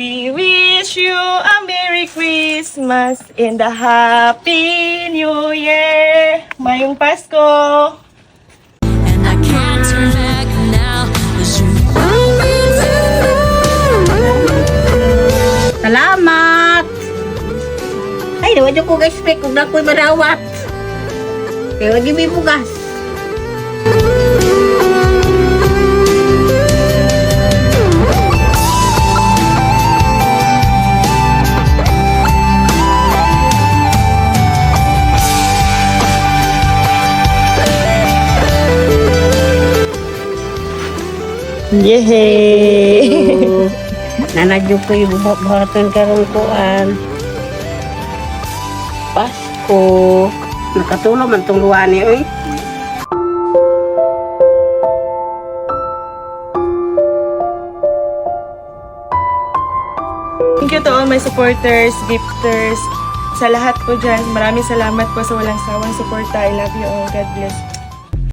We wish you a Merry Christmas and a Happy New Year. Mayong Pasko. And I can't turn back now, 'cause you Salamat! Ay, naman ko ga-expect kung na ako'y marawat. Kaya wag may bugas. Yehey! Nanadyo ko yung buhat-buhatan karong kuan. Pasko. Nakatulong man tong luwani, oy. Thank you to all my supporters, gifters, sa lahat po dyan. Maraming salamat po sa walang sawang suporta. I love you all. God bless.